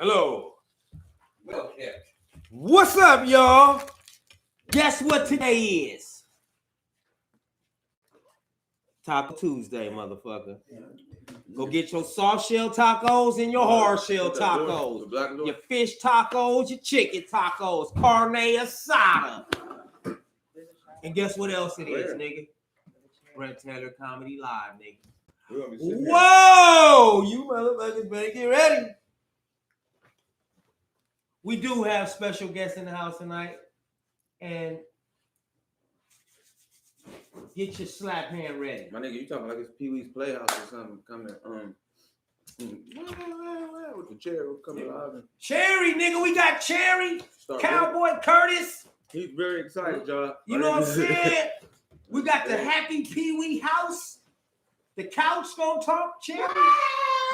Hello. Okay. What's up, y'all? Guess what today is? Taco Tuesday, motherfucker. Go get your soft shell tacos and your hard shell tacos. Your fish tacos, your chicken tacos, carne asada. And guess what else it is, nigga? Brent Taylor Comedy Live, nigga. Whoa! You motherfuckers better get ready. We do have special guests in the house tonight. And get your slap hand ready. My nigga, you talking like it's Pee-wee's Playhouse or something coming, with the chair coming live. Cherry, nigga, we got Cherry. Cowboy Curtis. He's very excited, y'all. You know what I'm saying? We got the Happy Pee-wee house. The couch gonna talk, Cherry.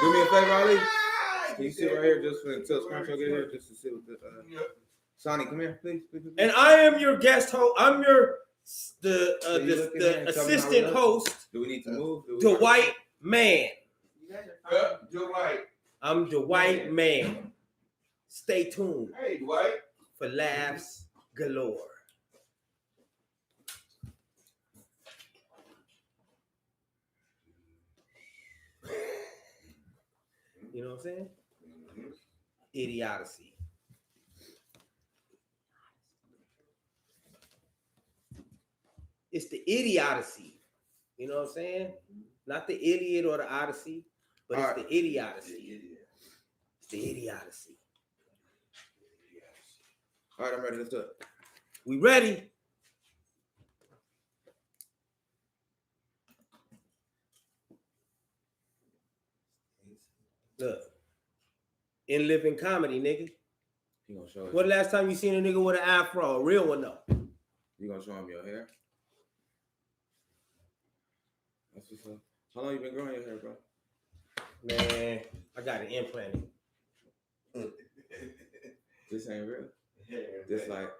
Do me a favor, Ali. Can you sit right here just until Scruncho get here, just to sit with the Sonny, come here, please. And I am your guest host. I'm your the assistant host. Do we need to move? Dwight Man. Dwight. I'm Dwight Man. Stay tuned. Hey, Dwight. For laughs galore. You know what I'm saying? Idiocy. It's the idiocy. You know what I'm saying? Not the idiot or the odyssey, but it's the idiocy. It's the idiocy. All right, I'm ready. Let's do it. We ready? Look. In living comedy, nigga. You gonna show us? When the last time you seen a nigga with an afro? A real one, though. You gonna show him your hair? That's what's up. How long you been growing your hair, bro? Man, I got it implanted. This ain't real. Just like,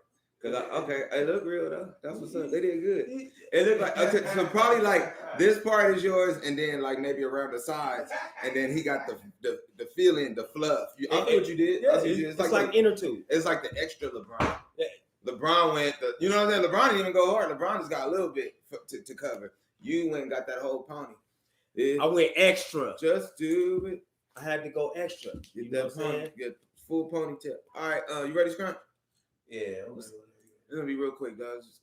okay, it look real though. That's what's up. They did good. It looked like, okay, so probably like this part is yours, and then like maybe around the sides, and then he got the feeling, the fluff. I know what you did. Yeah, it's like inner tube. It's like the extra LeBron. Yeah. LeBron went, you know what I'm saying? LeBron didn't even go hard. LeBron just got a little bit to cover. You went and got that whole pony. I went extra. Just do it. I had to go extra. Get that pony. Get full ponytail. All right, you ready, Scrunch? Yeah. It's gonna be real quick, guys. Just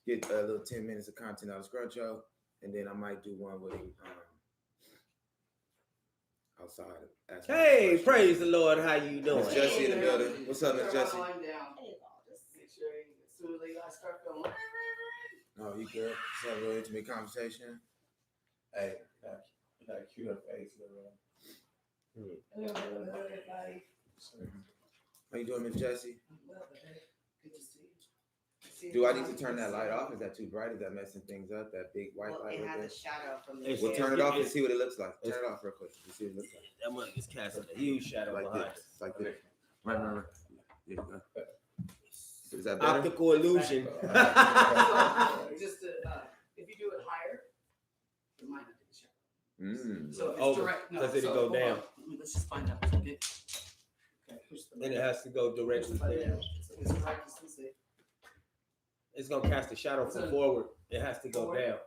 get a little 10 minutes of content out of Scruncho, and then I might do one with him outside. Hey, praise the Lord. How you doing? Miss Jessie in the building. What's up, Miss Jessie? No, you good? Just have a real intimate conversation. Hey, you got a cute up face, How you doing, Miss Jessie? Good to see you. Do I need to turn that light off? Is that too bright? Is that messing things up? That big white light? It right has there? a shadow from the. We'll turn it off and see what it looks like. Turn it off real quick. Let's see what it looks like. That one is casting a huge shadow Like behind. this. Like this. Right. Yeah, go. Is that better? Optical illusion. Just if you do it higher, it might not get the shadow. So if it's direct, no, because it'll go down. Let's just find out. Okay. And it has to go directly down. It's gonna cast a shadow from forward. It has to go down.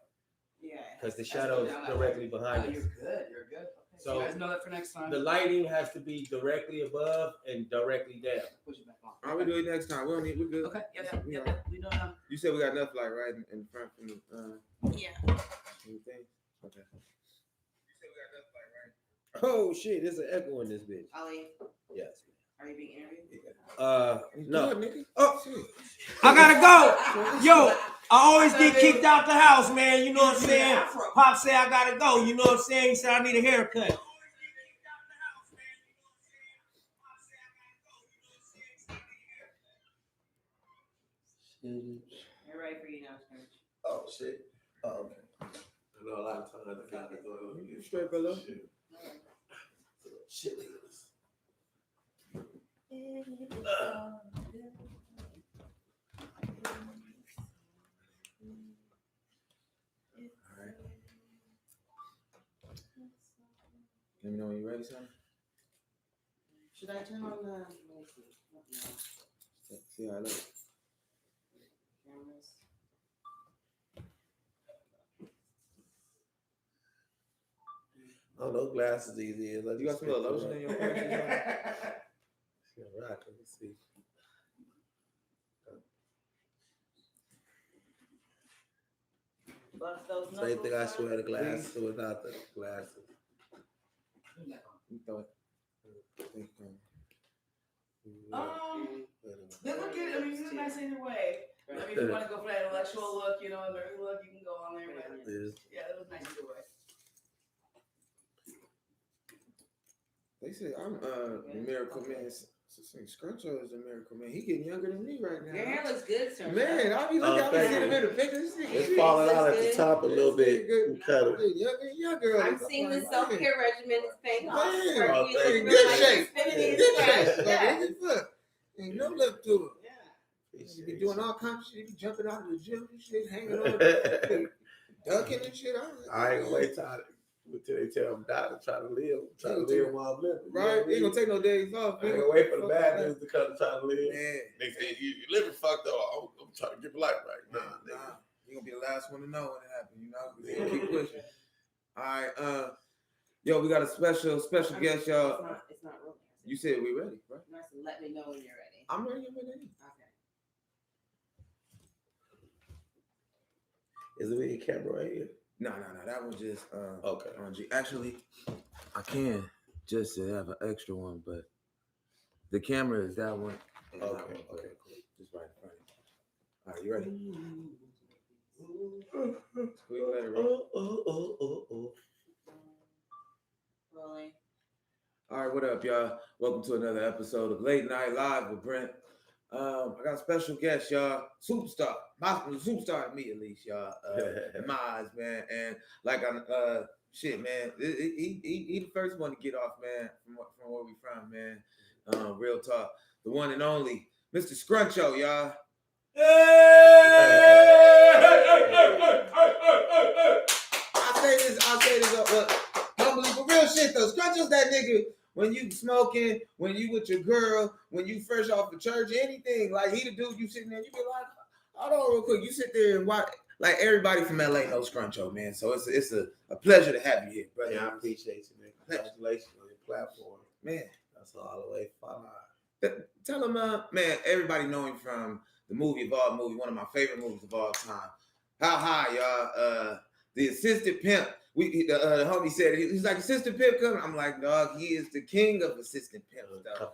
Yeah. Because the shadow is directly behind us. You're good. You're good. Okay. So you guys know that for next time. The lighting has to be directly above and directly down. Push it back on. All right, we do it next time. We don't need. We're good. Okay. Yeah. We don't know. You said we got enough light right in front from the Yeah. thing. Okay. You said we got enough light right. Oh shit! There's an echo in this bitch. Ali, Yes. are you being interviewed? No. Good, Oh, I gotta go. Yo, I always get kicked out the house, man. You know what I'm saying? Pop say I gotta go. You know what I'm saying? He said I need a haircut. You're ready for you now, Scrooge. Oh, shit. Oh, okay. I know a lot of times I got to go. You straight, brother? Shit. Let me know when you're ready, son. Should I turn on the? See how I look. Cameras. Oh, no glasses easy. You got some little lotion in your purse? Yeah, right. Let me see. Same thing I swear the glasses without the glasses. You throw it. They look good. I mean, it's nice either way. I mean, if you want to go for that intellectual look, you know, and nerd look, you can go on there. But yeah, it was nice either way. They say I'm the miracle man. Scruncho is a miracle man. He getting younger than me right now. Your hair looks good, sir. Man, I be looking. I be seeing him in the pictures. It's falling out at the top a little bit. Cut it. Younger. I'm seeing the self-care regimen is paying off. Man, You in look good like shape. Infinity Good Express. shape. Yeah. Look, ain't no left to it. Yeah. You be doing all kinds of shit. You be jumping out of the gym and shit, hanging on, ducking and shit. I ain't gonna wait till they tell him die to try to live. Try to live while I'm living. Right? You ain't gonna take no days off. I ain't gonna wait for the bad news to come to try to live. Man. They say you living fucked up. I'm trying to get life right. Nah. You gonna be the last one to know when it happened, you know? We gonna keep pushing. All right, yo, we got a special guest, y'all. It's not real. You said we ready, right? Nice to let me know when you're ready. I'm ready. Okay. Is it in camera right here? No. That was just Okay. on G. Actually, I can just have an extra one, but the camera is that one. And that one. Okay, cool. Just right in front of you. All right, you ready? We let it roll. Rolling. All right, what up, y'all? Welcome to another episode of Late Night Live with Brent. I got a special guest, y'all. Superstar. Superstar to me, at least, y'all. In my eyes, man. And like shit, man. He the first one to get off, man, from where we from, man. Real talk. The one and only Mr. Scruncho, y'all. I'll say this humbly, for real shit though. Scruncho's that nigga when you smoking, when you with your girl, when you fresh off of church, anything. Like he the dude you sitting there, you be like, hold on real quick. You sit there and watch. Like everybody from LA knows Scruncho, man. So it's a pleasure to have you here, brother. Yeah, I appreciate you, man. Congratulations on your platform. Man. That's all the way far. Tell him, man, everybody know him from the movie of all movie, one of my favorite movies of all time. How high, y'all? The assistant pimp. The homie said it. He's like, assistant pimp coming. I'm like, dog, he is the king of assistant pimps, dog.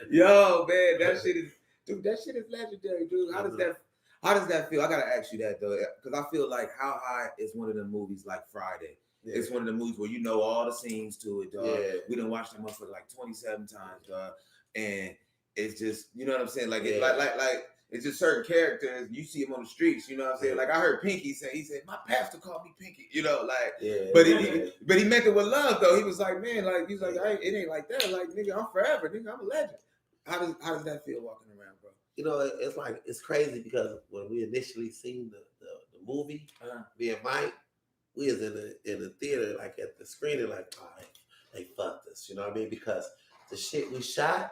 Yo, man, that shit is legendary, dude. How does that feel? I gotta ask you that though, because I feel like How High is one of the movies like Friday. Yeah. It's one of the movies where you know all the scenes to it, dog. Yeah. We done watched that motherfucker like 27 times, dog. And it's just, you know what I'm saying? Like, like it's just certain characters, you see them on the streets, you know what I'm saying? Like I heard Pinky say, he said, my pastor called me Pinky, you know, like, but he meant it with love though. He was like, man, like, he's like, it ain't like that. Like, nigga, I'm forever, nigga, I'm a legend. How does that feel walking around, bro? You know, it's like, it's crazy because when we initially seen the movie, me and Mike, we was in the theater, like at the screening, like, all right, they fucked us, you know what I mean? Because the shit we shot,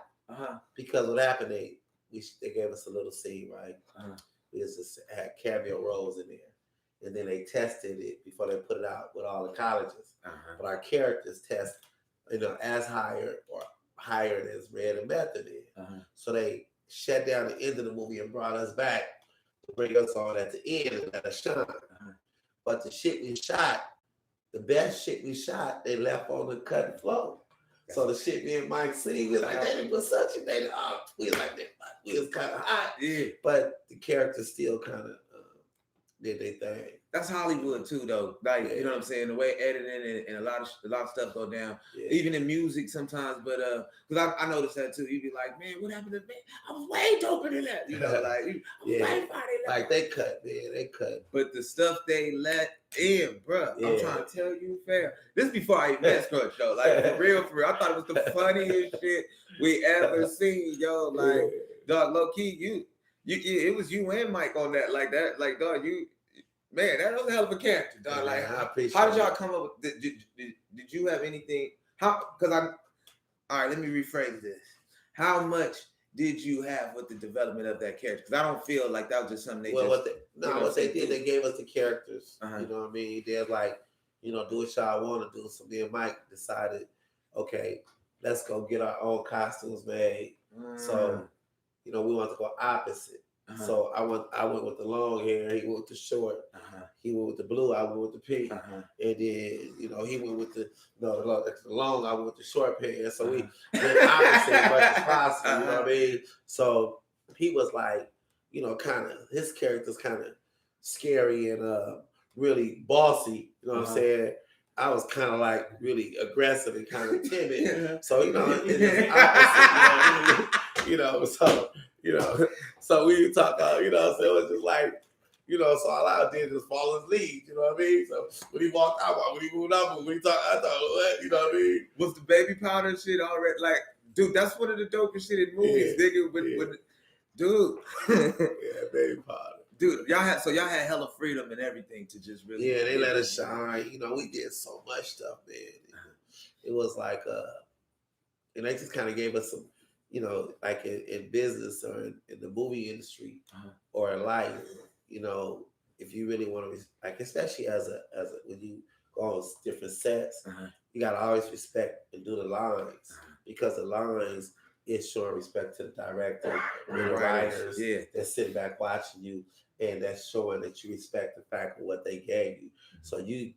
because what happened, they gave us a little scene, right? We just had cameo roles in there. And then they tested it before they put it out with all the colleges. But our characters test, you know, as hired or higher as Red and Method did. So they shut down the end of the movie and brought us back to bring us on at the end and let us shine. But the shit we shot, the best shit we shot, they left on the cutting floor. So the shit me and Mike seen, we was like, they didn't put such a thing. We was like, we was kind of hot. Yeah. But the characters still kind of did their thing. That's Hollywood too, though. Like, you know what I'm saying? The way editing and a lot of stuff go down. Yeah. Even in music sometimes, but because I noticed that too. You'd be like, man, what happened to me? I was way doper than that. You know, like like they cut, man, they cut. But the stuff they let in, bro. Yeah. I'm trying to tell you, fam. This before I even met Scrunch, though. Like for real. I thought it was the funniest shit we ever seen, yo. Like, dog, low key, it was you and Mike on that, like that, like dog, man, that was a hell of a character, dog. Like, I appreciate how did y'all come up with? Did did you have anything? All right, let me rephrase this. How much did you have with the development of that character? Because I don't feel like that was just something what they did, they gave us the characters. Uh-huh. You know what I mean? They're like, do what y'all want to do. So me and Mike decided, okay, let's go get our own costumes made. So, we want to go opposite. Uh-huh. So I went with the long hair. He went with the short. Uh-huh. He went with the blue. I went with the pink. Uh-huh. And then he went with the long. I went with the short pants. So we went opposite as much as possible. You know what I mean? So he was like, kind of his character's kind of scary and really bossy. You know what I'm saying? I was kind of like really aggressive and kind of timid. So it's opposite. So we talk, so it was just like, so all I did was follow his lead, you know what I mean? So when he walked out, when he moved up, when he talked, I thought, what, you know what I mean? Was the baby powder shit already, like, dude, that's one of the dopest shit in movies, nigga, with dude. Yeah, baby powder. Dude, y'all had hella freedom and everything to just really. Yeah, they let us shine. We did so much stuff, man. It was like, and they just kind of gave us some, like in business or in the movie industry or in life, if you really want to, like, especially as a when you go on different sets, you gotta always respect and do the lines because the lines is showing respect to the director and the writers that's sitting back watching you, and that's showing that you respect the fact of what they gave you. So you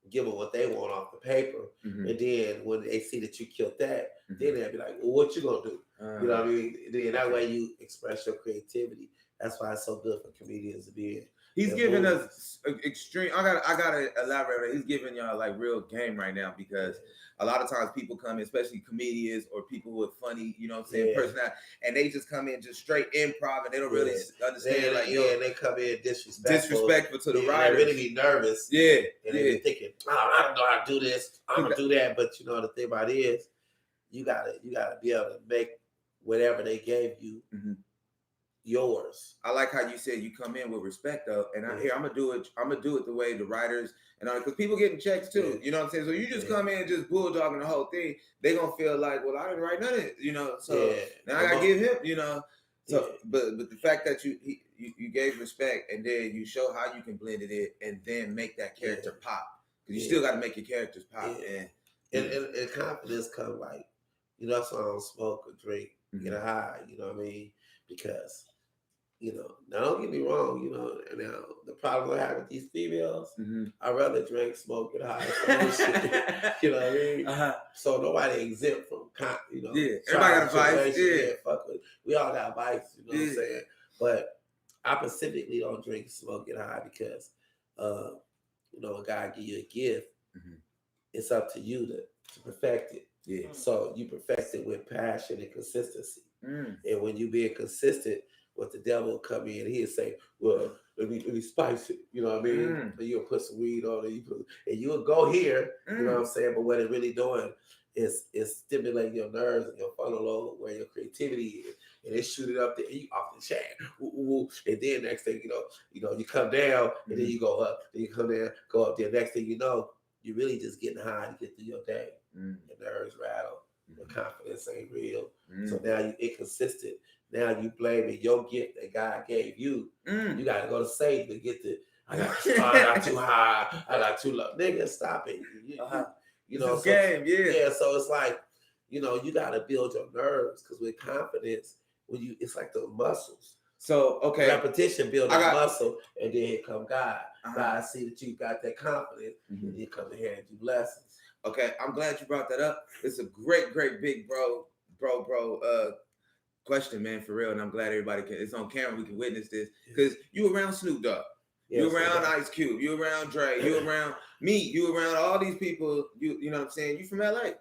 give them what they want off the paper, and then when they see that you killed that, then they'll be like, well, what you gonna do? You know what I mean? Then that way you express your creativity. That's why it's so good for comedians to be in. He's giving us extreme. I gotta elaborate. He's giving y'all like real game right now because a lot of times people come in, especially comedians or people with funny, personality, and they just come in just straight improv and they don't really understand. And they come in disrespectful to the writers. They really be nervous. And they be thinking, I don't know how to do this. I'm gonna do that. But the thing about it is, you gotta be able to make whatever they gave you. Yours. I like how you said you come in with respect though, and I'm gonna do it the way the writers and because people getting checks too. You know what I'm saying? So you just come in just bulldogging the whole thing, they gonna feel like, well, I didn't write none of it, So now I gotta give him, So, but the fact that you gave respect and then you show how you can blend it in and then make that character pop because you still got to make your characters pop and confidence come like that's why I don't smoke or drink, get high. You know what I mean? Because now don't get me wrong, now the problem I have with these females, I'd rather drink, smoke, get high. You know what I mean? So nobody exempt from, everybody got a vice. Fuck it. We all got vice, you know what I'm saying? But I specifically don't drink, smoke, get high because, when God give you a gift, it's up to you to perfect it. Yeah. So you perfect it with passion and consistency. And when you being consistent, what the devil will come in, he'll say, well, let me spice it. You know what I mean? And you'll put some weed on it, and you'll go here, you know what I'm saying? But what it's really doing is stimulating your nerves and your frontal lobe where your creativity is. And it shoot it up there, and you off the chain. And then next thing you come down, and then you go up. Then you come down, go up there. Next thing you know, you're really just getting high to get through your day. Your nerves rattle. Your confidence ain't real. So now you inconsistent. Now you blaming your gift that God gave you. You got to go to Satan to get I got too high. I got too low. Nigga, stop it. Game, yeah. So it's like, you got to build your nerves because with confidence, it's like those muscles. So, okay. Repetition builds a muscle, and then here come God. God see that you got that confidence, and then come in here and do lessons. Okay, I'm glad you brought that up. It's a great big bro question, man, for real. And I'm glad it's on camera. We can witness this because you around Snoop Dogg, you around Ice Cube, you around Dre, you around me, you around all these people. You know what I'm saying? You from LA,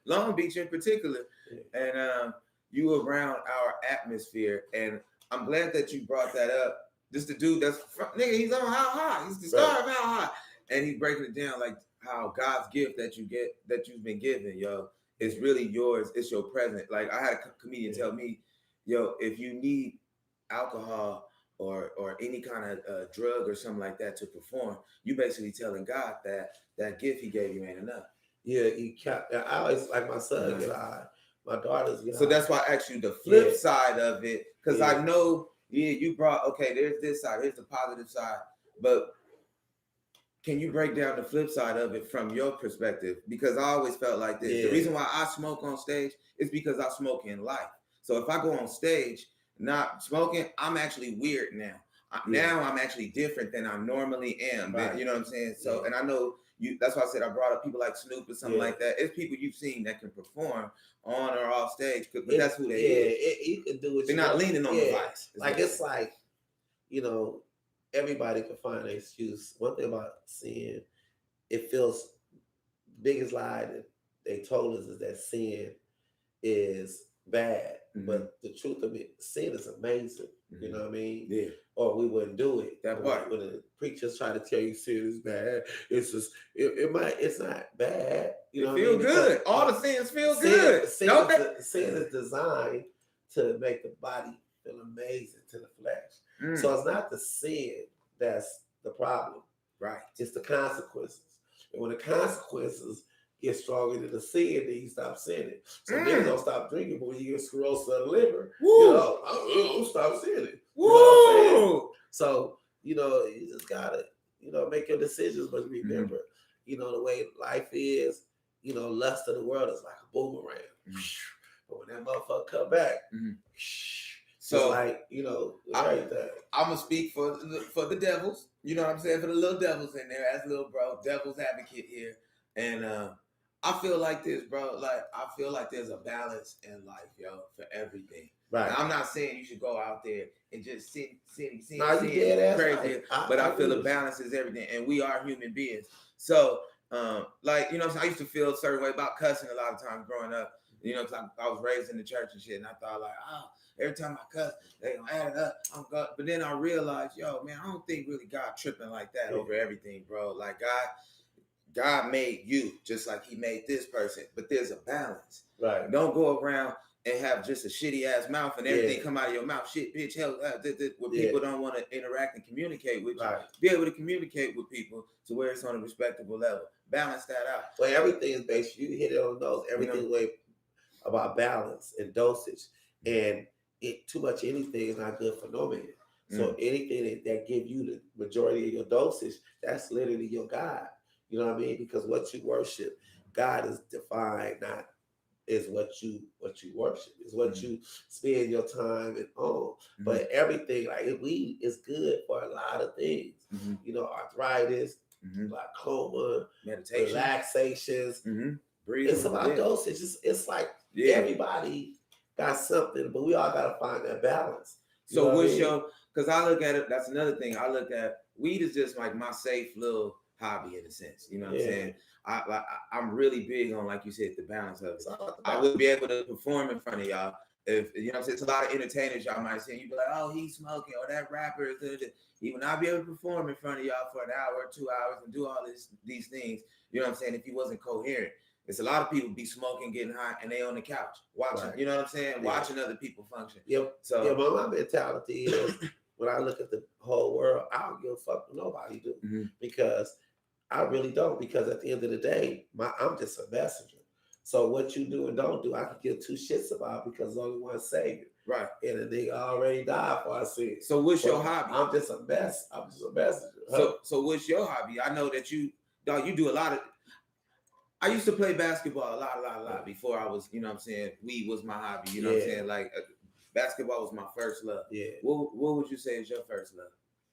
Long Beach in particular, and you around our atmosphere. And I'm glad that you brought that up. Just the dude he's on How High. He's the star of How High, and he's breaking it down like how God's gift that you've been given, it's really yours. It's your present. Like I had a comedian tell me, if you need alcohol or any kind of drug or something like that to perform, you basically telling God that gift he gave you ain't enough. Yeah, you can't. I always like my son get high. My daughters get high. So that's why I asked you the flip side of it, because I know, you brought, okay, there's this side, here's the positive side, but can you break down the flip side of it from your perspective? Because I always felt like this. The reason why I smoke on stage is because I smoke in life. So if I go on stage not smoking, I'm actually weird now. Now I'm actually different than I normally am. Right. You know what I'm saying? So, and I know you. That's why I said I brought up people like Snoop or something like that. It's people you've seen that can perform on or off stage, but that's who they is. You can do it. They're not leaning on the vice. Like it's like, you know, everybody can find an excuse. One thing about sin, it feels biggest lie that they told us is that sin is bad. Mm-hmm. But the truth of it, sin is amazing. Mm-hmm. You know what I mean? Yeah. Or we wouldn't do it. That part. When the preachers try to tell you sin is bad, it's just it's not bad. You know, feel good. All the sins feel good. Sin is designed to make the body feel amazing to the flesh. So it's not the sin that's the problem. Right. It's the consequences. And when the consequences get stronger than the sin, then you stop sinning. So niggas don't stop drinking, but when you get cirrhosis of the liver, you know, I don't stop sinning. You know what I'm saying? So, you know, you just gotta, you know, make your decisions, but remember, you know, the way life is, you know, lust of the world is like a boomerang. But when that motherfucker come back, so like, you know, I'm gonna speak for the devils. You know what I'm saying? For the little devils in there, as little bro, devil's advocate here. And I feel like this, bro. Like I feel like there's a balance in life, yo, for everything. Right. And I'm not saying you should go out there and just sit crazy. But I feel the balance is everything, and we are human beings. So, like, you know, I used to feel a certain way about cussing a lot of times growing up. You know, because I was raised in the church and shit, and I thought like, every time I cuss, they gonna add it up. But then I realized, yo, man, I don't think really God tripping like that over everything, bro. Like God made you just like He made this person, but there's a balance. Right. Don't go around and have just a shitty ass mouth and everything come out of your mouth. Shit, bitch, hell, where people don't want to interact and communicate with you. Be able to communicate with people to where it's on a respectable level. Balance that out. Well, everything is based. You hit it on the nose. Everything way about balance and dosage, and too much anything is not good for no man. So anything that give you the majority of your dosage, that's literally your God. You know what I mean? Because what you worship, God is defined, not is what you worship. Is what you spend your time and on. But everything, like weed is good for a lot of things. You know, arthritis, glaucoma, meditation, relaxations. Breathing. It's about dosage. It's like everybody got something, but we all gotta find that balance. So what's because I look at it, that's another thing. I look at weed is just like my safe little hobby in a sense. You know what I'm saying? I'm really big on, like you said, the balance of it. I would be able to perform in front of y'all. If you know what I'm saying, it's a lot of entertainers y'all might see, you be like, oh, he's smoking, or that rapper is. He would not be able to perform in front of y'all for an hour or 2 hours and do all these things. You know what I'm saying? If he wasn't coherent. It's a lot of people be smoking, getting high, and they on the couch watching. Right. You know what I'm saying? Watching other people function. So my mentality is when I look at the whole world, I don't give a fuck what nobody do because I really don't. Because at the end of the day, I'm just a messenger. So what you do and don't do, I can give two shits about because there's only one Savior. Right. And the nigga already died for our sins. So what's your hobby? I'm just a messenger. So what's your hobby? I know that you do a lot of. I used to play basketball a lot before I was, you know what I'm saying, weed was my hobby, you know what I'm saying? Like basketball was my first love. Yeah. What would you say is your first love?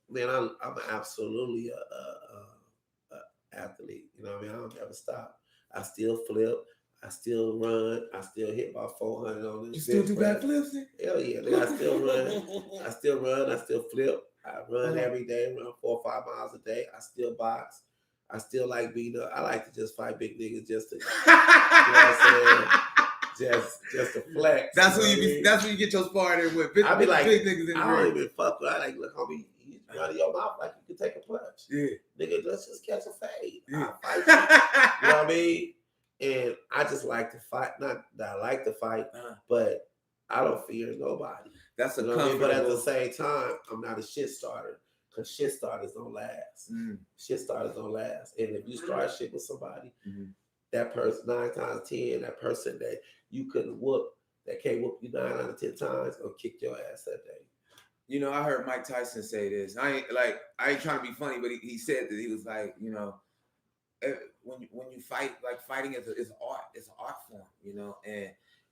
Man, I'm absolutely a athlete. You know what I mean? I don't ever stop. I still flip. I still run. I still hit about 400 on this. You still do backflips? Hell yeah. I still run. I still flip. I run every day, run 4 or 5 miles a day. I still box. I still like beating up. I like to just fight big niggas just to, you know what I'm saying? Just to flex. That's who you get your sparring with. I be like, big niggas in I don't even fuck with. I like, look, homie, you run in your mouth like you can take a punch. Yeah. Nigga, let's just catch a fade. Yeah. I'll fight you. You know what I mean? And I just like to fight. Not that I like to fight, but I don't fear nobody. That's a comfortable. But at the same time, I'm not a shit starter. Because shit starters don't last. Shit starters don't last. And if you start shit with somebody that person 9 times 10, that person that you couldn't whoop, that can't whoop you 9 out of 10 times, gonna kick your ass that day. You know, I heard Mike Tyson say this. I ain't trying to be funny, but he said that he was like, you know, when you fight, like fighting is art. It's an art form, you know, and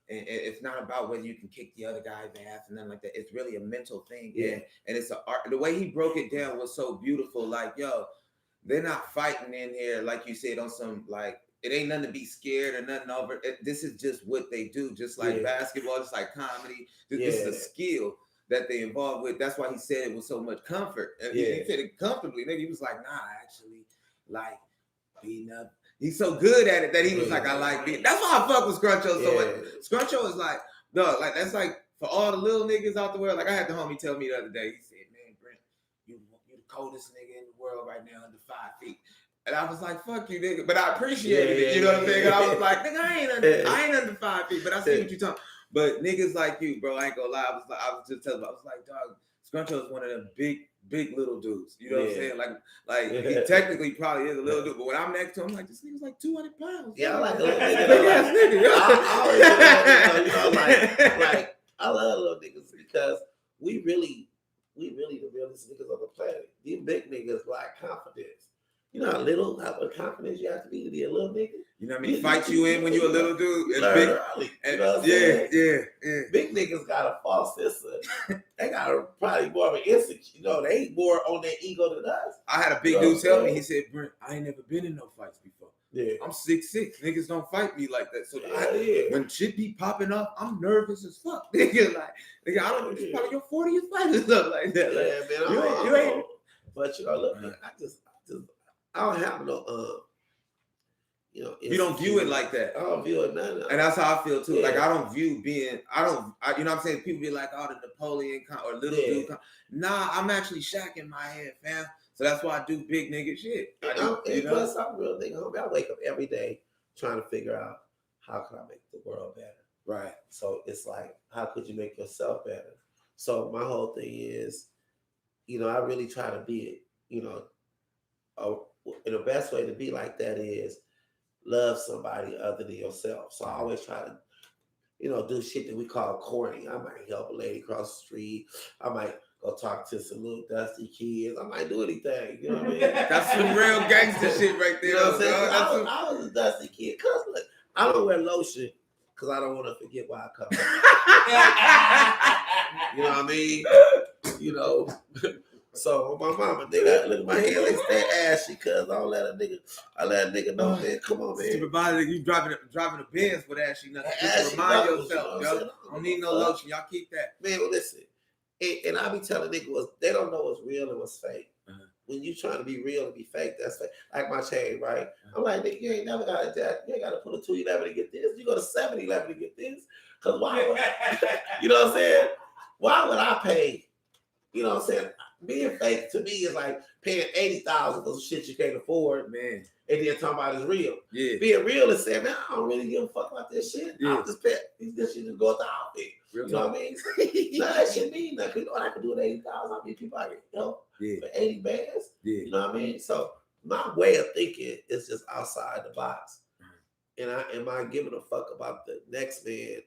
it's not about whether you can kick the other guy's ass and nothing like that. It's really a mental thing. Yeah. And it's an art. The way he broke it down was so beautiful. Like, yo, they're not fighting in here, like you said, on some, like, it ain't nothing to be scared or nothing over. This is just what they do. Just like basketball, just like comedy. This is a skill that they involved with. That's why he said it with so much comfort. And he said it comfortably. Nigga, he was like, nah, actually, like, beating up. He's so good at it that he was like, I like beating. That's why I fuck with Scruncho so much. Scruncho is like, no, like, that's like, for all the little niggas out the world, like, I had the homie tell me the other day, he said, man, Brent, you the coldest nigga in the world right now under 5 feet. And I was like, fuck you, nigga. But I appreciated it, you know what I'm saying? And I was like, nigga, I ain't under 5 feet, but I see what you're talking. But niggas like you, bro, I ain't gonna lie. I was just telling him, I was like, dog, Scruncho is one of them big little dudes. You know what I'm saying? Like he technically probably is a little dude, but when I'm next to him, I'm like, this nigga's like 200 pounds. Yeah, I like a little nigga. Big ass nigga. Like I love little niggas because we really the realest niggas on the planet. These big niggas lack confidence. You know how much confidence you have to be a little nigga. You know what I mean? Fight you in when you a little dude. And big, early, you know what I'm saying? Yeah. Big niggas got a false sense of, they got probably more of an instinct. You know, they ain't more on their ego than us. I had a big dude tell me, he said, Brent, I ain't never been in no fights before. Yeah. I'm 6'6". Niggas don't fight me like that. So when shit be popping up, I'm nervous as fuck. Nigga, I don't know, it's probably your 40th fight or something like that. Yeah, like, man, you ain't. But you know, look, man, I don't have no, you know. You don't view it like that. I don't view it none. And that's how I feel too. Yeah. Like I don't view you know what I'm saying? People be like, oh, the Napoleon or little dude. Nah, I'm actually Shaq in my head, fam. So that's why I do big nigga shit. Plus, I'm a real nigga, homie. I wake up every day trying to figure out how can I make the world better. Right. So it's like, how could you make yourself better? So my whole thing is, you know, I really try to be it, you know, and the best way to be like that is love somebody other than yourself. So I always try to, you know, do shit that we call corny. I might help a lady cross the street. I might go talk to some little dusty kids. I might do anything. You know what I mean? That's some real gangster shit right there. You know what I'm saying? I was a dusty kid. Cause look, I don't wear lotion because I don't want to forget why I come. You know what I mean? You know. So my mama, nigga, look at my hair, they stay ashy, cause I let a nigga know, man. Come on, man. Stupid body, you driving a Benz with ashy nothing. Just remind yourself, yo. Don't need no lotion. Y'all keep that. Man, well, listen. And I be telling niggas, they don't know what's real and what's fake. When you trying to be real and be fake, that's fake. Like my chain, right? I'm like, nigga, you ain't never got a jack. You ain't got to pull a 211 to get this. You go to 7-Eleven to get this. Cause why would you know what I'm saying? Why would I pay? You know what I'm saying? Being fake to me is like paying $80,000 for some shit you can't afford, man. And then talking about it's real. Yeah. Being real is saying, man, I don't really give a fuck about this shit. Yeah. I'll just pay this shit to go with the outfit. Real you know what I mean? None that shit mean nothing. You know what I can do with $80,000? How many people I can help for 80 bands? Yeah. You know what I mean? So my way of thinking is just outside the box. And am I giving a fuck about the next man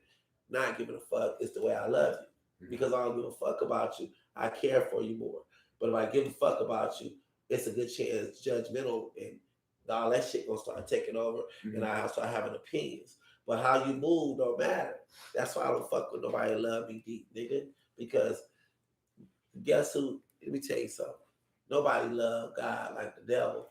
not giving a fuck? It's the way I love you. Because I don't give a fuck about you. I care for you more. But if I give a fuck about you, it's a good chance judgmental and all that shit gonna start taking over. And I start having opinions. But how you move don't matter. That's why I don't fuck with nobody that love me deep, nigga. Because guess who? Let me tell you something. Nobody loved God like the devil.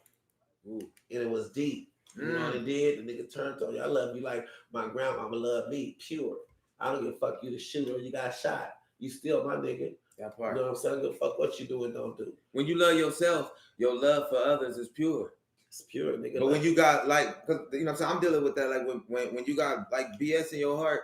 And it was deep. You know what it did? The nigga turned on you. I love you like my grandmama loved me, pure. I don't give a fuck you the shooter. You got shot. You still my nigga. That part. You know what I'm saying? Good fuck what you do and don't do. When you love yourself, your love for others is pure. It's pure, nigga. But when you got like, cause you know what I'm saying, I'm dealing with that. Like when you got like BS in your heart,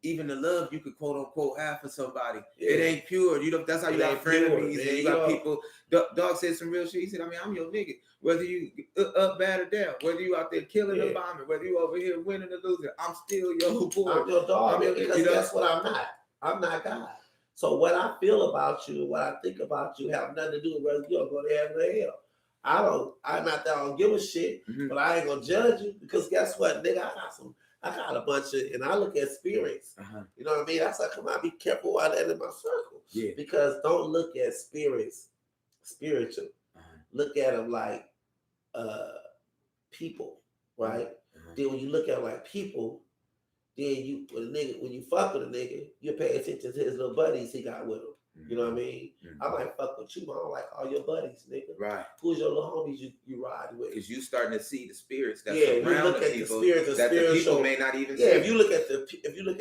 even the love you could quote unquote have for somebody, it ain't pure. You know that's how you got frenemies and you got people. Dog said some real shit. He said, I mean, I'm your nigga. Whether you up, bad, or down, whether you out there killing or bombing, whether you over here winning or losing, I'm still your boy. I'm your dog. Because that's what I'm not. I'm not God. So what I feel about you, what I think about you, have nothing to do with whether you're going to heaven or hell. I'm not that I don't give a shit, but I ain't gonna judge you because guess what, nigga, I got a bunch of, and I look at spirits. You know what I mean? That's like, come on, be careful while they're in my circle. Yeah. Because don't look at spirits spiritual. Look at them like people, right? Then when you look at them like people, then when you fuck with a nigga, you pay attention to his little buddies he got with him. You know what I mean? I might fuck with you, but I don't like all your buddies, nigga. Right. Who's your little homies you ride with? Because you starting to see the spirits that you surround look the at people the spirits that the people may not even see. If you look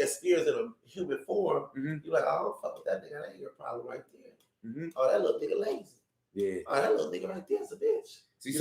at spirits in a human form, you're like, oh, I don't fuck with that nigga. That ain't your problem right there. Oh, that little nigga lazy. Yeah. Oh, that little nigga right there is a bitch. So you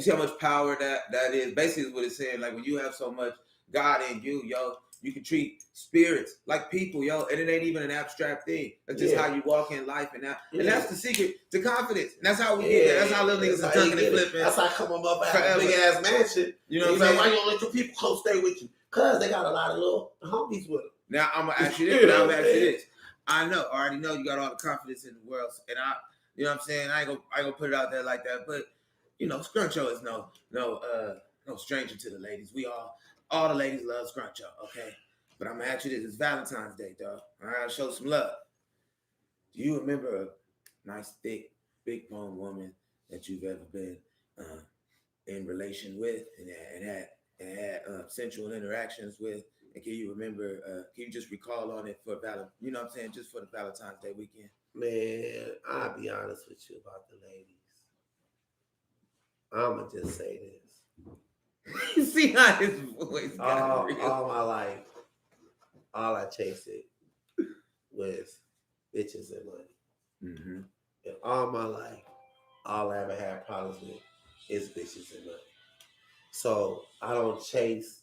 see how much power that is. Basically, is what it's saying. Like when you have so much God in you, yo, you can treat spirits like people, yo, and it ain't even an abstract thing. That's just how you walk in life, and that's the secret to confidence. And that's how we get there. That's how little niggas is ducking and flipping. That's how I come up have a big ass mansion. You know what I'm saying? saying? Why you don't let your people close stay with you? Cause they got a lot of little homies with them. Now I'm gonna ask you this. I already know you got all the confidence in the world, and you know what I'm saying. I ain't gonna put it out there like that, but you know, Scruncho is no stranger to the ladies. All the ladies love Scruncho, okay? But I'm gonna ask you this: it's Valentine's Day, dog. I gotta show some love. Do you remember a nice, thick, big bone woman that you've ever been in relation with and had sensual interactions with? And can you remember? Can you just recall on it for you know what I'm saying? Just for the Valentine's Day weekend. Man, I'll be honest with you about the ladies. I'ma just say this. You see how his voice got real. All my life, all I chased was bitches and money. And all my life, all I ever had problems with is bitches and money. So I don't chase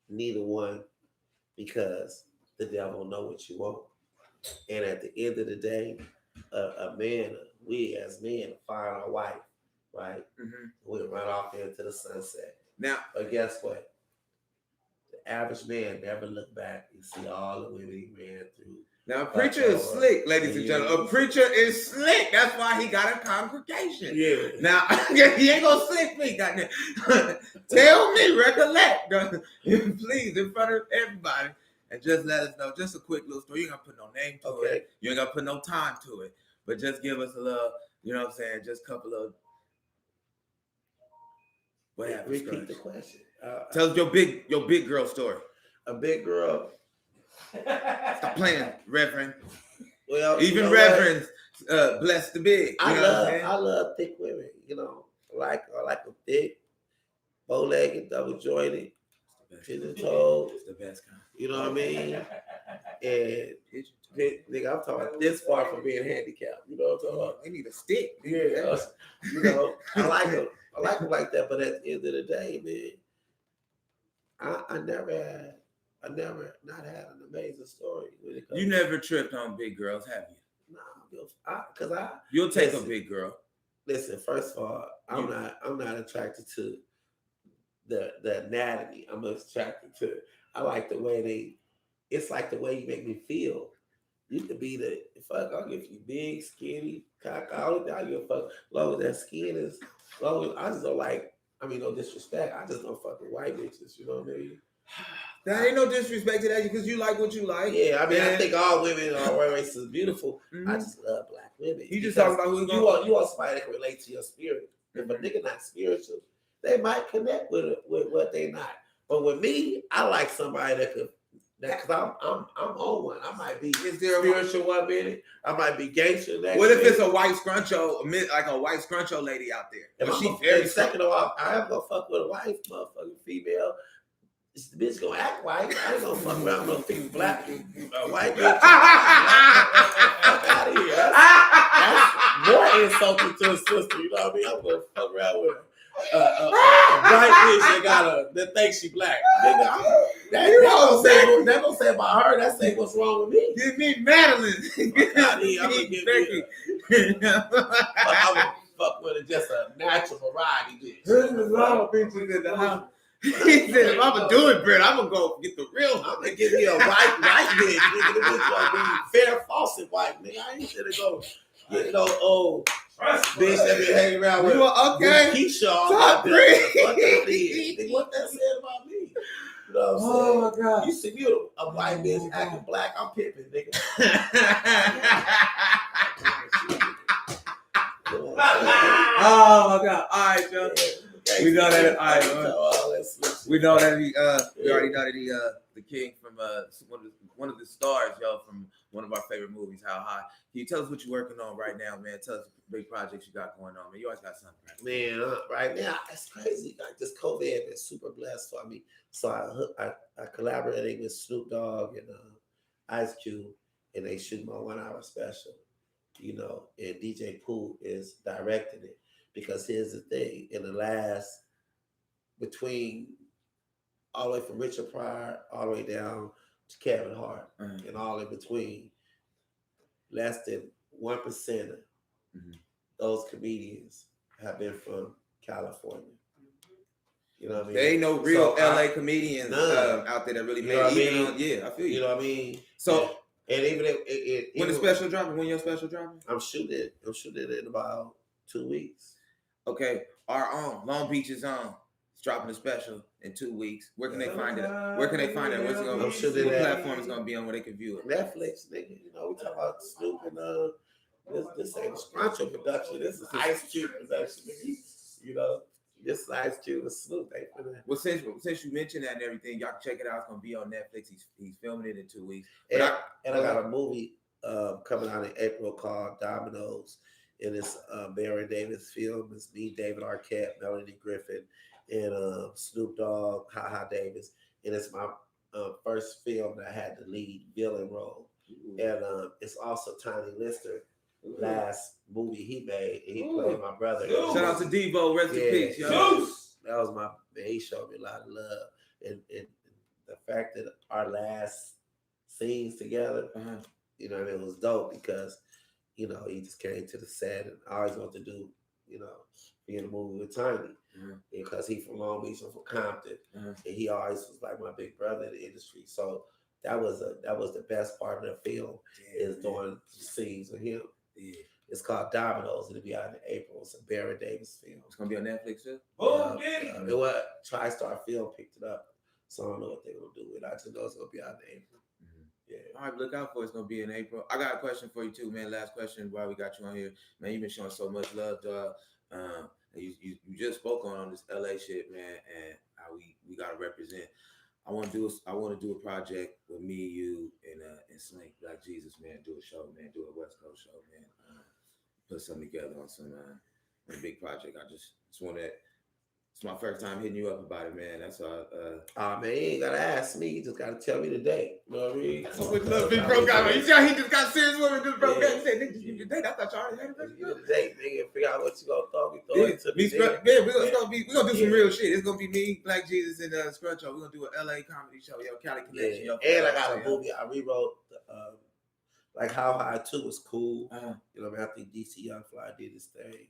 neither one because the devil know what you want. And at the end of the day, a man, we as men find our wife, right? We run off into the sunset. Now, but guess what? The average man never look back and see all the women he ran through. Now, a preacher is slick, ladies and gentlemen. A preacher is slick. That's why he got a congregation. Yeah. Now, he ain't gonna slick me, goddamn. Tell me, recollect, please, in front of everybody, and just let us know. Just a quick little story. You ain't gotta put no name to it. You ain't gotta put no time to it. But just give us a little, you know what I'm saying? Just a couple of. What happened? Repeat the question. Tell us your big girl story. A big girl. Stop playing, Reverend. Well, even Reverend bless the big. I love thick women. You know, I like a thick, bow-legged, double-jointed, pigeon toes. It's the best kind. You know what I mean? And nigga, I'm talking this far from being handicapped. You know what I'm talking about? They need a stick. Yeah. You know, I like them like that. But at the end of the day, man, I never not had an amazing story. You never tripped on big girls, have you? No, because you'll take a big girl. Listen, first of all, I'm not attracted to the anatomy. I'm attracted to. I like the way it's like the way you make me feel. You could be I'll give you big, skinny, cock out. I give a fuck. Long as that skin is, I just don't like. I mean, no disrespect. I just don't fuck with white bitches. You know what I mean? There ain't no disrespect to that because you like what you like. Yeah, I mean, I think all women in all races is beautiful. I just love black women. You just talking about who you want somebody that can relate to your spirit. If a nigga not spiritual, they might connect with what they not. But with me, I like somebody that could. Because I'm on one. I might be spiritual 1 minute. I might be gangster next. What if it's a white scruncho, like a white scruncho lady out there? Second of all, I am gonna fuck with a white motherfucking female. This bitch gonna act white. I ain't gonna fuck around with no big black white bitch. Fuck out of here. That's more insulting to a sister. You know what I mean? I'm gonna fuck around with a white bitch that thinks she black. Nigga, that don't say about her. That say what's wrong with me. Give me Madeline. I'm gonna give me. I'm gonna fuck with just a natural variety bitch. There's a lot of bitches in the house. He said, if I'm gonna do it, Brett, I'm gonna go get the real one. I'm gonna give me a white bitch. Nigga, the bitch gonna be fair, false, and white. Nigga, I ain't gonna go, Bitch, that be hanging around with okay. Keisha. Top 3. What that said about me? You know what I'm saying? Oh my God. You see me with a white bitch acting black, I'm pimping, nigga. Oh my God. All right, Joe. We know that. All right, we know that we already know that the king from one of the stars, yo, from one of our favorite movies, How High. Can you tell us what you're working on right now, man? Tell us the big projects you got going on, man. You always got something, right? Man, right now it's crazy. Like this COVID been super blessed for me. So I collaborated with Snoop Dogg and Ice Cube, and they shoot my 1 hour special. You know, and DJ Pooh is directing it because here's the thing: in the last between all the way from Richard Pryor all the way down to Kevin Hart and all in between, less than 1% of those comedians have been from California. You know what I mean? There ain't no real LA comedians out there that really made it. Yeah, I feel you. You know what I mean? So, and even when the special dropping, when your special dropping? I'm shooting it in about 2 weeks. Okay, our own Long Beach's own. It's dropping a special in 2 weeks. Where can they find it? Where can they find it? What's it gonna? What platform is gonna be on where they can view it? Netflix, nigga. You know we talk about Snoop and this ain't Scruncho production. This is Ice Cube production, nigga. You know, this is Ice Cube and Snoop. Well, since you mentioned that and everything, y'all can check it out. It's gonna be on Netflix. He's filming it in 2 weeks. And I got a movie coming out in April called Dominoes. And it's Barry Davis film. It's me, David Arquette, Melanie Griffin, and Snoop Dogg, Ha Davis. And it's my first film that I had the lead villain role. And it's also Tiny Lister, last movie he made, and he played my brother. Shout out to Devo, rest in peace, yo. That was man, he showed me a lot of love. And the fact that our last scenes together, you know, it was dope because, you know, he just came to the set, and I always wanted to do, you know, be in a movie with Tiny because he from Long Beach, I'm from Compton, and he always was like my big brother in the industry. So that was the best part of the film is doing scenes with him. Yeah. It's called Dominoes. It'll be out in April. It's a Barry Davis film. It's gonna be on Netflix too. It was TriStar Film picked it up, so I don't know what they're gonna do with it. I just know it's gonna be out in April. Yeah. All right, look out for it. It's gonna be in April. I got a question for you too, man. Last question while we got you on here, man. You've been showing so much love, dog. You just spoke on this LA shit, man, and how we gotta represent. I want to do a project with me, you, and Slink, Black Jesus, man. Do a show, man. Do a West Coast show, man. Put something together on some a big project. I just want that. It's my first time hitting you up about it, man. That's all. Man, you ain't gotta ask me. You just gotta tell me the date. You know what I mean? So much love, big bro guy. You see how he just got serious with me, just broke down. He said, "Nigga, just give me the date." I thought y'all already had the date, nigga. Figure out what you gonna throw me. We're gonna do some real shit. It's gonna be me, Black Jesus, and Scruncho. We're gonna do an LA comedy show, yo, Cali Connection, yo. And I got a movie. I rewrote like How High 2 was cool. You know, I mean, I think DC Young Fly did his thing,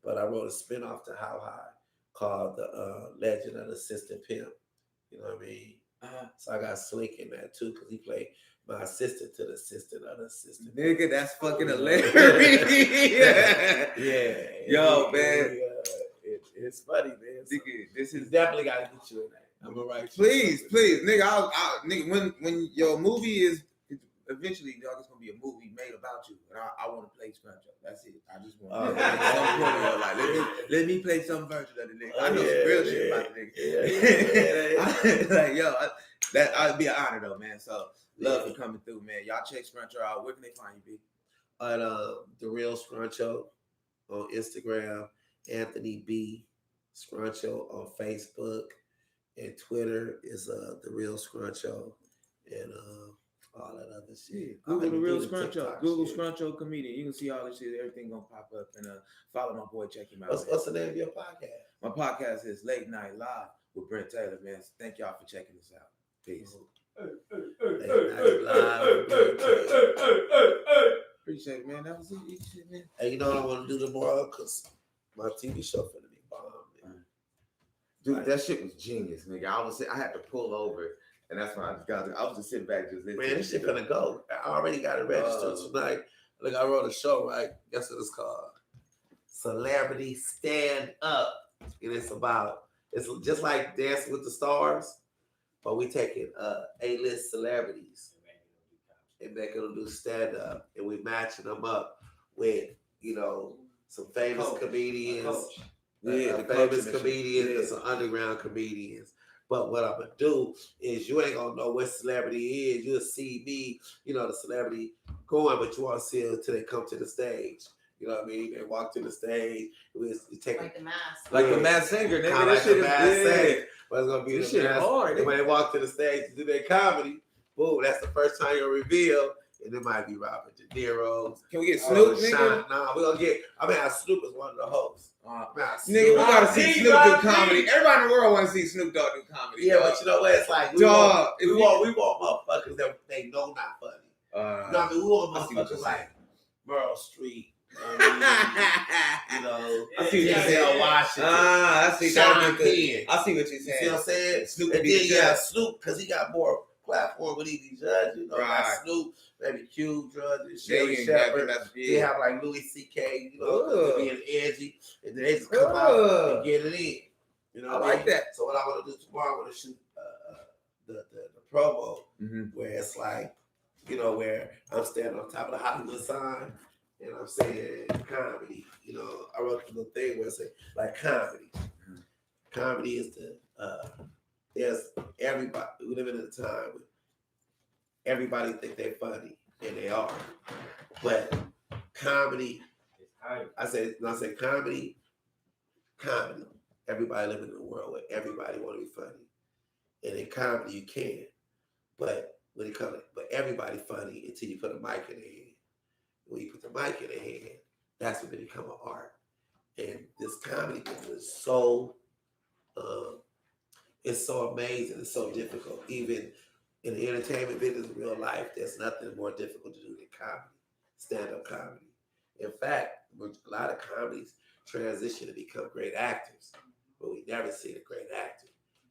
but I wrote a spinoff to How High called The Legend of the Assistant Pimp. You know what I mean? So I got Slink in that too because he played my assistant to the assistant of the assistant. Nigga, that's fucking hilarious. Yeah. Yo, man. It's funny, man. So this is definitely got to get you in that. I'm gonna write. Please, nigga. Nigga, when your movie is eventually, dog, it's gonna be a movie made about you, and I want to play Scruncho. That's it. I just want let me play some version of the nigga. I know some real shit about the nigga. Like, yo, that I'd be an honor though, man. So love for coming through, man. Y'all check Scruncho out. Where can they find you, B? At The Real Scruncho on Instagram, Anthony B. Scruncho on Facebook, and Twitter is The Real Scruncho, and all that other shit. Google The Real Scruncho. Google Scruncho comedian. You can see all this shit. Everything gonna pop up. And follow my boy. Check him out. What's the name of your podcast? My podcast is Late Night Live with Brent Taylor, man. Thank y'all for checking us out. Peace. Late Night Live. Appreciate it, man. That was it, man. Hey, you know what I want to do tomorrow? Because my TV show finna be bomb, man. Dude, that shit was genius, nigga. I had to pull over. And that's why I was just sitting back just listening. Man, this shit finna go. I already got it registered tonight. Look, I wrote a show, right? Guess what it's called? Celebrity Stand Up. And it's just like Dancing with the Stars, but we taking A-list celebrities and making them do stand up, and we matching them up with, some famous comedians, and some underground comedians. But what I'm gonna do is you ain't gonna know what celebrity is. You'll see me, the celebrity going, but you won't see it until they come to the stage. You know what I mean? They walk to the stage. We take like the mask. Like a Masked Singer, nigga. Like This shit is but it's gonna be this shit hard. And when they walk to the stage to do their comedy, boom, that's the first time you'll reveal. And it might be Robert De Niro. Can we get Snoop, nigga? Nah, we're gonna get. Snoop is one of the hosts. Nigga, we gotta see Snoop do comedy. Everybody in the world want to see Snoop Dogg do comedy. Yeah, but you know what? It's like we want motherfuckers that they know not funny. You know what I mean? We want motherfuckers like Meryl Streep. I see what you're saying. Washington. I see. Sean Penn. I see what you're saying. You see what I'm saying? Snoop and then Snoop, because he got more platform with these judges. Like Snoop, maybe Q judges, Sherry Shepherd. They have like Louis C.K. Being edgy, and then they just come out and get it in. You know, I like that. So what I want to do tomorrow, I want to shoot the promo where it's like, where I'm standing on top of the Hollywood sign. And I'm saying comedy, I wrote a little thing where I say like comedy. Comedy is there's everybody, we live in a time where everybody think they're funny, and they are. But comedy, I say comedy, everybody living in a world where everybody want to be funny. And in comedy you can. But when it comes, but everybody funny until you put a mic in their hand. When you put the mic in their hand, that's when they become an art. And this comedy business is so, it's so amazing. It's so difficult. Even in the entertainment business in real life, there's nothing more difficult to do than comedy, stand-up comedy. In fact, a lot of comedies transition to become great actors, but we never see a great actor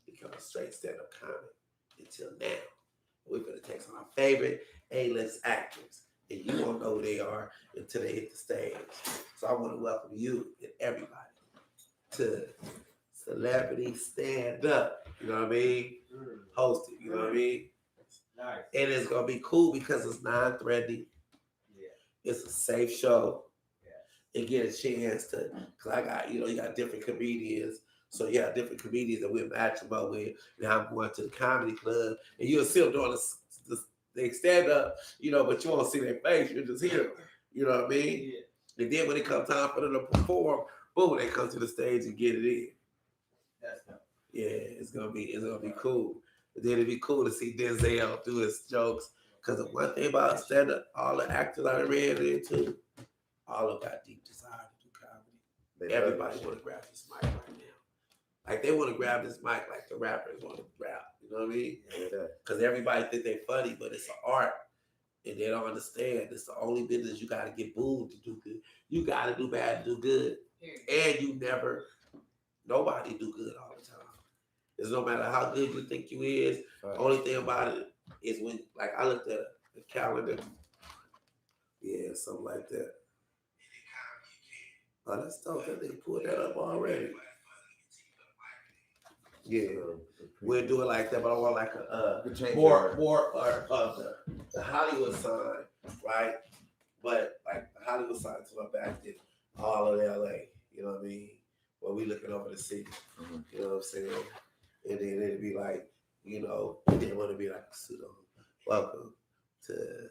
become a straight stand-up comic until now. We're going to take some of our favorite A-list actors, and you won't know who they are until they hit the stage. So I want to welcome you and everybody to Celebrity Stand Up. You know what I mean? Hosted. You know what I mean? Nice. And it's gonna be cool because it's non-threatening. Yeah. It's a safe show. Yeah. And get a chance to, cause I got, you got different comedians. So you have different comedians that we'll match them up with. And I'm going to the comedy club, and you'll see them doing they stand up, but you won't see their face. You'll just hear them. You know what I mean? Yeah. And then when it comes time for them to perform, boom, they come to the stage and get it in. That's dope. Yeah, it's gonna be cool. But then it'd be cool to see Denzel do his jokes. Cause the one thing about stand up, all the actors I ran into, all of them got deep desire to do comedy. Everybody want to grab this mic right now. Like they want to grab this mic like the rappers want to rap. You know what I mean? Because everybody think they funny, but it's an art. And they don't understand. It's the only business you got to get booed to do good. You got to do bad to do good. And nobody do good all the time. It's no matter how good you think you is. Right. Only thing about it is when, like, I looked at the calendar. Yeah, something like that. Oh, that's dope. They pulled that up already. Yeah, we'll do it like that, but I want like a more the Hollywood sign, right? But like the Hollywood sign to my back in all of LA, you know what I mean? When we looking over the city, you know what I'm saying? And then it'd be like, they want to be like, welcome to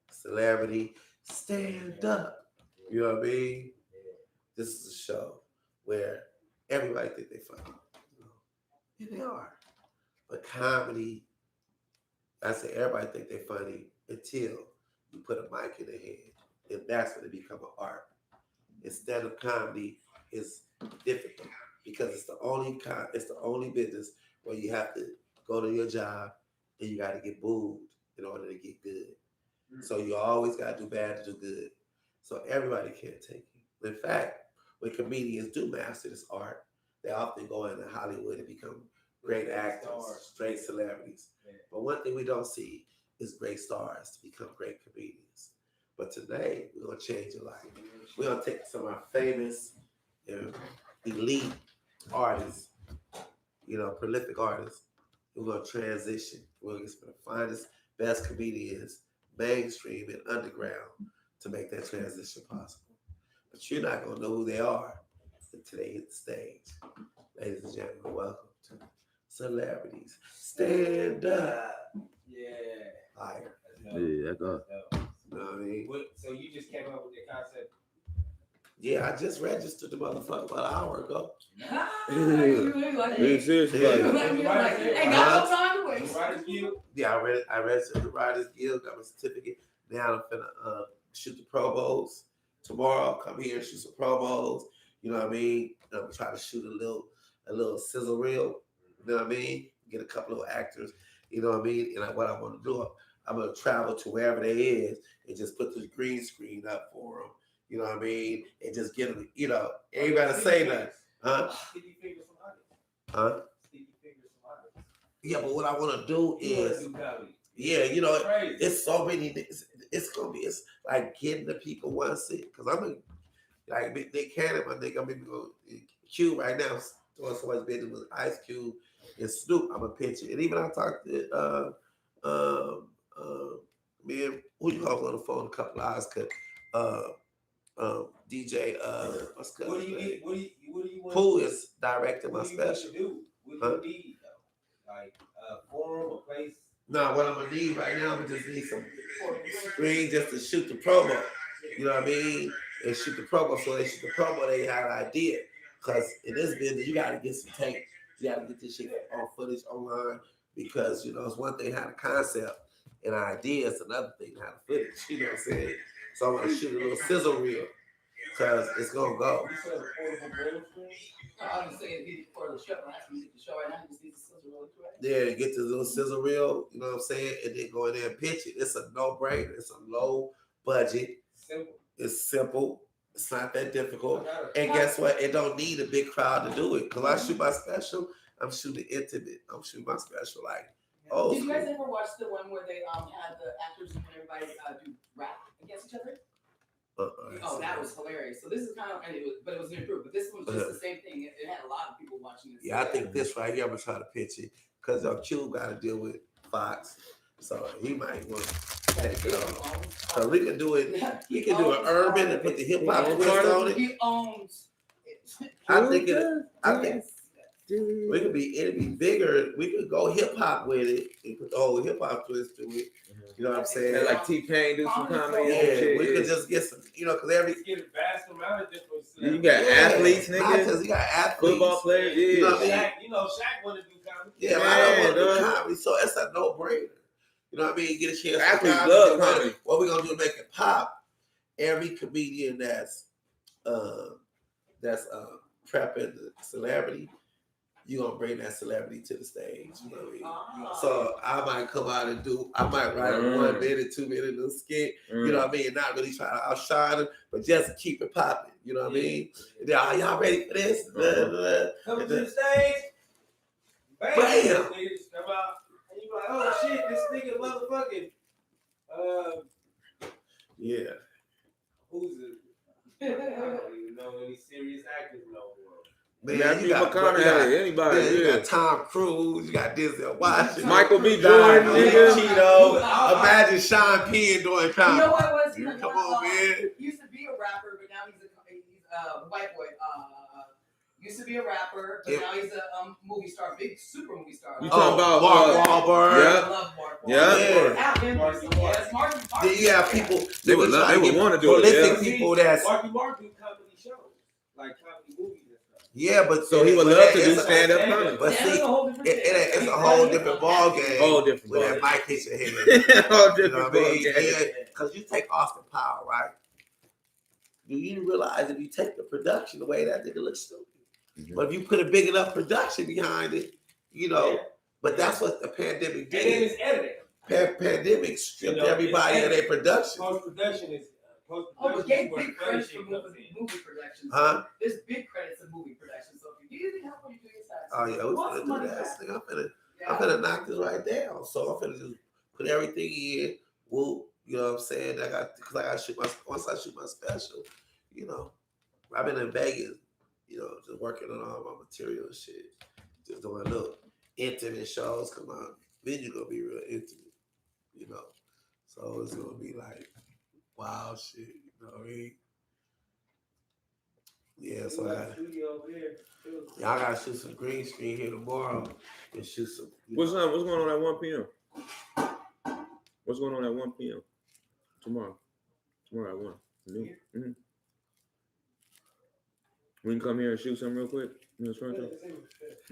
Celebrity Stand Up. You know what I mean? This is a show where everybody think they're funny. And they are. But comedy, I say everybody think they're funny until you put a mic in their hand. And that's when it become an art. Instead of comedy is difficult because it's the only business where you have to go to your job and you got to get booed in order to get good. So you always got to do bad to do good. So everybody can't take you. In fact, when comedians do master this art, they often go into Hollywood and become great actors, straight celebrities. Yeah. But one thing we don't see is great stars to become great comedians. But today, we're going to change your life. We're going to take some of our famous, elite artists, prolific artists. We're going to transition. We're going to get some of the finest, best comedians, mainstream and underground, to make that transition possible. But you're not going to know who they are until they hit the stage. Ladies and gentlemen, welcome to Celebrities Stand Up. Yeah. Higher. Yeah, that's all. You know what I mean? So you just came up with the concept? Yeah, I just registered the motherfucker about an hour ago. Being serious about it. Ain't got no time to waste. Writers Guild? Yeah, I registered the Writers Guild, got my certificate. Now I'm finna shoot the promos. Tomorrow, come here and shoot some promos. You know what I mean? I'm gonna try to shoot a little sizzle reel. You know what I mean? Get a couple of actors. You know what I mean? And what I want to do, I'm gonna travel to wherever they is and just put the green screen up for them. You know what I mean? And just get them. Ain't gotta say nothing, huh? Sticky fingers from audience. Huh? Sticky fingers from audience. Yeah, but what I want to do is, it's so many. It's like getting the people once it, because I'm like Nick Cannon, my nigga. I'm gonna go Q right now. Doing so much business with Ice Cube and Snoop. I'm a pitch it, and even I talked to me and who you call on the phone a couple of hours. DJ what's good? What do you need? What do you want? Who is directing my special? What do you need though? Like a forum, a place? No, what I'm gonna need right now, I'm gonna just need some screen just to shoot the promo. You know what I mean? And shoot the promo. So they shoot the promo, they have an idea. Because in this business, you gotta get some tape. You gotta get this shit on footage online. Because it's one thing how the concept and idea, it's another thing how the footage. You know what I'm saying? So I'm gonna shoot a little sizzle reel. Because it's gonna go. I was saying, for the show, right now, you just need the sizzle reel, right? Yeah, get the little sizzle reel, you know what I'm saying? And then go in there and pitch it. It's a no-brainer. It's a low budget. Simple. It's simple. It's not that difficult. And guess what? It don't need a big crowd to do it. Because I shoot my special, I'm shooting intimate. I'm shooting my special like, oh. Did you guys ever watch the one where they had the actors and everybody do rap against each other? Oh, that was hilarious. So this is kind of, but it was improved. But this was just the same thing. It had a lot of people watching this. Yeah, I think this right here, I'm going to try to pitch it. Because Q got to deal with Fox. So he might want to take it on. So we can do it. We can do an urban and put the hip hop twist on it. He owns it. I think it'd be bigger. We could go hip hop with it and put the whole hip hop twist to it. You know what I'm saying? And like T-Pain do some comedy. Yeah, we could just get some, because get a vast amount of different stuff. You got athletes, nigga. You got athletes. Football players, yeah. You know what I mean? Shaq want to do comedy. Yeah, I don't want to do comedy, so it's a no-brainer. You know what I mean? Get a chance. Athletes love comedy. What we're gonna do to make it pop? Every comedian that's prepping the celebrity, you're gonna bring that celebrity to the stage. You know what I mean? So I might come out and I might write a 1 minute, 2 minute little skit. You know what I mean? Not really try to outshine them, but just keep it popping. You know what I mean? And then, are y'all ready for this? Come to the stage. Bam! Bam! Niggas come out. And you like, oh shit, this nigga motherfucking. Yeah. Who's it? I don't even know any serious actors no more. Man, Matthew you got McConaughey, anybody. Man, you got Tom Cruise, you got Denzel Washington, Michael B. Jordan, nigga. Cheeto. Imagine Sean Penn doing comedy. You know what was? Come on, man. He used to be a rapper, but now he's a white boy. Used to be a rapper, but now he's a movie star, big super movie star. You talking about Mark Wahlberg? I love Mark Wahlberg. Yeah. Then you have people. They would want to do it. Prolific people that's. Marky Mark do comedy shows, like comedy movies and stuff. Yeah, but So he would love to do stand-up comedy. But see, it's a whole different ball game. Whole different when ball that mic hits your head. Whole You know different what I ball mean? game. Because you take Austin Powers, right? Do you realize if you take the production away, that nigga looks stupid? Mm-hmm. But if you put a big enough production behind it, but that's what the pandemic did. And then it's editing. Pandemic stripped everybody of their production. Post-production is but gave big credits for movie productions. Huh? There's big credits in movie productions. So if you need any help when you do your side, Oh yeah, we're gonna do that. I'm gonna knock this right down. So I'm gonna just put everything in. We'll, You know what I'm saying? Because I got to shoot once I shoot my special, you know, I've been in Vegas, you know, just working on all my material and shit, just doing little intimate shows. Come on, then you're gonna be real intimate, you know. So it's gonna be like wild shit, you know what I mean? Yeah, so I gotta shoot some green screen here tomorrow and shoot some. What's going on at 1 p.m.? What's going on at 1 p.m. tomorrow? Tomorrow at 1. Mm-hmm. We can come here and shoot something real quick.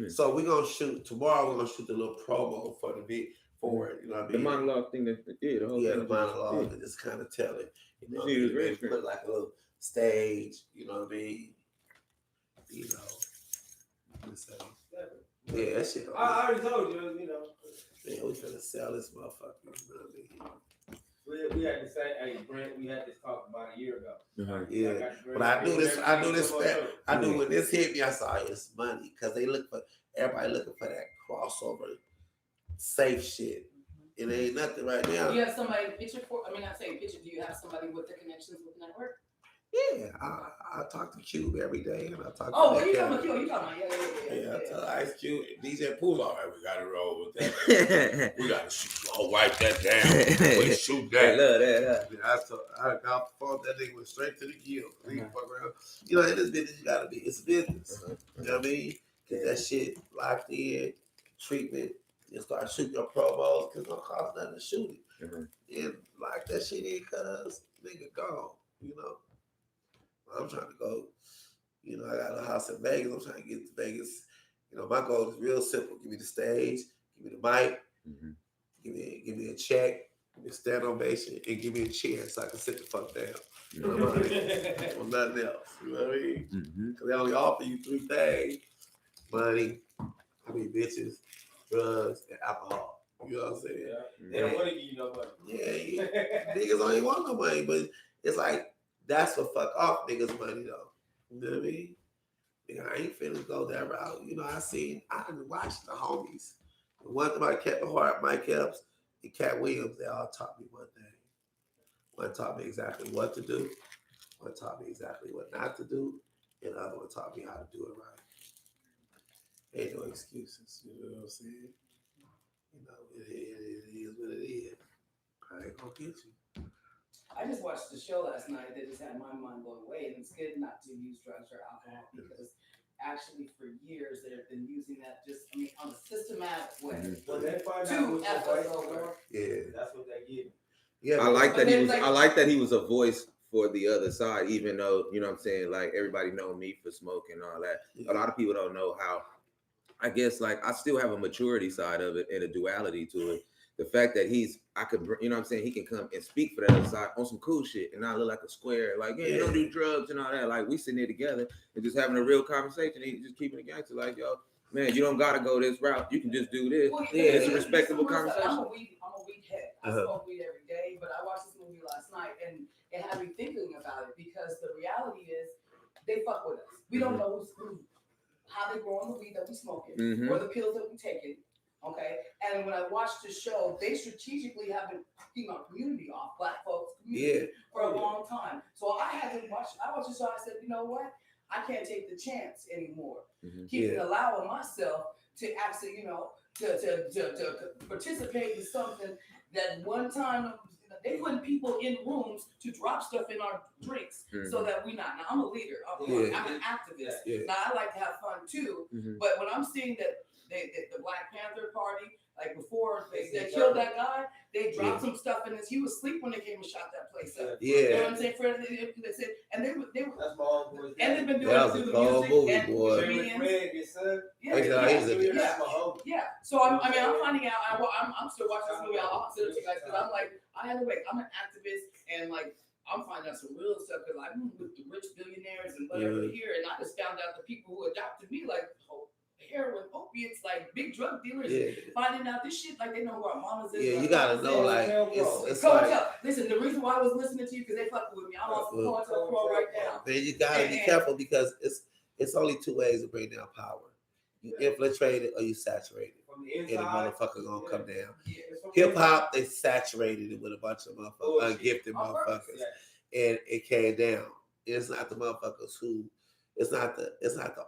So we're gonna shoot tomorrow. We're gonna shoot the little promo for the big forward. You know what I mean? The monologue thing that the whole thing. The monologue and just kind of tell it. You know, put like a little stage. You know what I mean? You know. Yeah, that shit. I already told you. You know. Man, we finna sell this motherfucker. You know what I mean? We had to say, hey, Brent, we had this talk about a year ago. Yeah, but I knew when this hit me, I saw it's money because everybody looking for that crossover, safe shit. It ain't nothing right now. Do you have somebody picture for? I mean, not saying picture. Do you have somebody with the connections with the network? Yeah, I talk to Cube every day, and I talk. Oh, you talking about Cube? You talking about yeah. I tell Ice Cube, DJ Pool, all right, we got to roll with that. We got to shoot. I'll wipe that down. We shoot that. I love that. I got off the phone. That nigga went straight to the kill. You know, in this business, you got to be. It's business. You know what I mean? Get that shit locked in, treatment, and start shooting your promos because it don't cost nothing to shoot it. And lock that shit in, cause nigga gone. You know. I'm trying to go, you know, I got a house in Vegas. I'm trying to get to Vegas. You know, my goal is real simple. Give me the stage, give me the mic, give me a check, give me a stand ovation, and give me a chair so I can sit the fuck down. You know what I mean? Or nothing else. You know what I mean? Because they only offer you 3 things: money, bitches, drugs, and alcohol. You know what I'm saying? Yeah. They don't want to give you no money. Yeah. Niggas don't even want no money, but it's like, that's what fuck off niggas' money though. You know what I mean? Nigga, I ain't finna go that route. You know, I done watched the homies. The one thing about Kevin Hart, Mike Epps, and Cat Williams, they all taught me one thing. One taught me exactly what to do. One taught me exactly what not to do. And the other one taught me how to do it right. Ain't no excuses. You know what I'm saying? You know, it is what it is. I ain't gonna get you. I just watched the show last night that just had my mind blown away, and it's good not to use drugs or alcohol because actually for years they've been using that just on a systematic way. Well, they find Two out episodes. Yeah, that's what they get. Yeah, I like that he was. I like that he was a voice for the other side, even though you know what I'm saying. Like everybody know me for smoking and all that. A lot of people don't know how. I guess like I still have a maturity side of it and a duality to it. The fact that you know what I'm saying, he can come and speak for that other side on some cool shit and not look like a square, like, yeah, you don't do drugs and all that. Like, we sitting there together and just having a real conversation. He just keeping it gangster, like, yo, man, you don't gotta go this route. You can just do this. Well, it's a respectable conversation. I'm a weed head. I smoke weed every day, but I watched this movie last night and it had me thinking about it because the reality is they fuck with us. We don't know how they grow on the weed that we smoking or the pills that we taking. Okay, and when I watched the show, they strategically have been keeping our community off, Black folks' community, for a long time. So I had to watch. I watched the show. I said, you know what? I can't take the chance anymore. Keep allowing myself to actually, you know, to participate in something that one time they put people in rooms to drop stuff in our drinks so that we not. Now I'm a leader. I'm an activist. Now I like to have fun too, but when I'm seeing that. The Black Panther Party, like before they killed that guy, they dropped some stuff in his. He was asleep when they came and shot that place up. You know what I'm saying? They said, and they were. That's my own boy. And they've been doing it through the music movie, and comedians. Yeah. So I'm finding out. I'm still watching this movie. I'll consider it to you guys because I'm like, I had to wait. I'm an activist and like. I'm finding out some real stuff because like with the rich billionaires and whatever here, and I just found out the people who adopted me like heroin, opiates, like big drug dealers, finding out this shit like they know who our mamas is. Yeah, you gotta know like it's Listen, the reason why I was listening to you because they fucking with me. I'm on some Cartel Pro right now. Man, you gotta be careful because it's only 2 ways to bring down power. You infiltrate it or you saturate it. from the and the inside. motherfucker gonna come down. Yeah. Hip hop, they saturated it with a bunch of motherfuckers, ungifted motherfuckers, and it came down. It's not the motherfuckers who, it's not the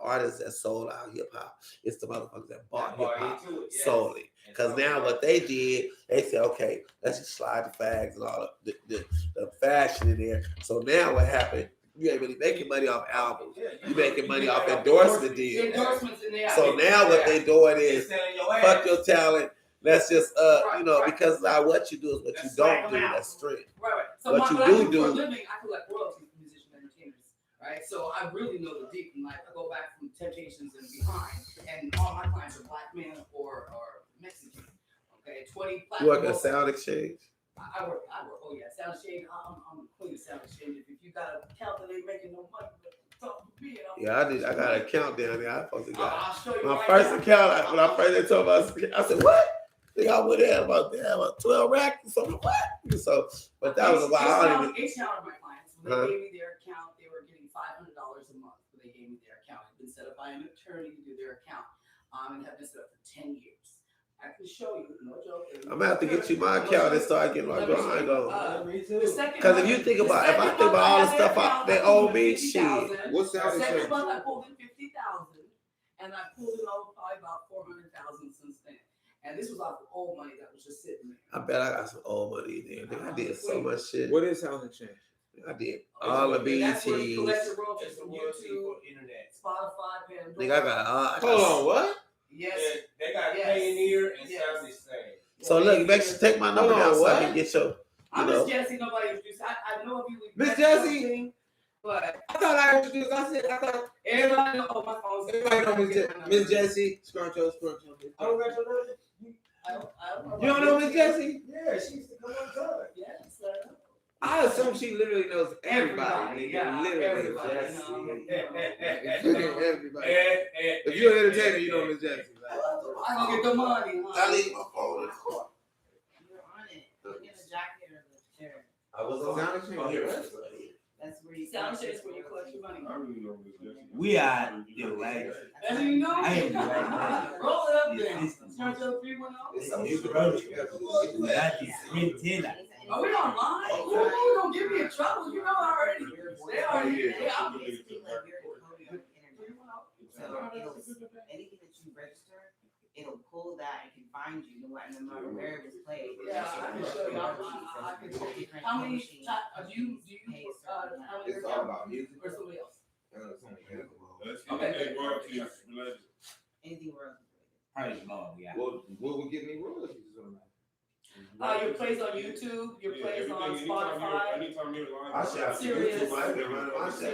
artists that sold out hip hop. It's the motherfuckers that bought hip hop solely. Because now what they did, they said, okay, let's just slide the fags and all the fashion in there. So now what happened? You ain't really making money off albums. You making money off endorsement deals. Endorsements in there. So now what they doing is fuck your talent. Let's just because it's not what you do is what you don't do. That's strength. Right. So what you do do. For a living, I collect royalties from musicians and entertainers. Right. So I really know the deep. And like I go back from Temptations and behind, and all my clients are black men or Mexican. Okay. 20 You work at Sound Exchange. I work. Oh yeah, Sound Exchange. I'm the queen of Sound Exchange. If you got a account that ain't making no money, talk to me. I got an account down there. I supposed to got I'll show you my right first now. account. When I first told me, I said, "What?" They all went in about 12 racks or something. What? So, but that was a while. H Town are my clients. When they gave me their account, they were getting $500 a month. When they gave me their account, it's been set up by an attorney to do their account, and have been set up for 10 years. I can show you, no joke. I'm gonna have to get you my account and start getting my grind on. Because if you think about, if I think about all the stuff they owe me, shit. What's that? Second month I pulled in 50,000, and I pulled in over probably about 400,000 since then. And this was off the old money that was just sitting there. I bet I got some old money in there. I did so much shit. What is Sound Exchange? I did all the BETs. Royalties from YouTube, internet. Spotify, Pandora. Nigga, I got Hold on, what? Yes. They got Pioneer and Sound Exchange. So look, make sure take my number down so I can get your. I'm Miss Jessie. Nobody introduced. I know of you. Miss Jessie. But I thought I introduced. I thought everybody know. Oh, my phone's. everybody know Miss Jessie. Scruncho. I don't got your number. I You don't know Miss Jessie? Yeah, she used to come on time. Yes. I assume she literally knows everybody. Yeah, literally. everybody. Everybody. If you're an entertainer, you know Miss Jessie. I don't get the money. I leave my phone in the car. You're on it. Look in the jacket or the chair. I was on Sound Exchange. That's where you Sound Exchange where you collect your money. We are the right. As you know, I am the right. roll it up there. Start your 310. That is antenna. Are we online? Ooh, don't get me in trouble. You know already. They already. So anything that you register, it'll pull that and can find you no matter where it was played. Yeah, I can show you. I can show you. How many? Do you? How many? It's all about music. Or somebody else? Anything royalties Praise the Lord, yeah. What would give me royalties? Your plays on YouTube, your plays on Spotify. I should have Serious. YouTube. I can run my shit.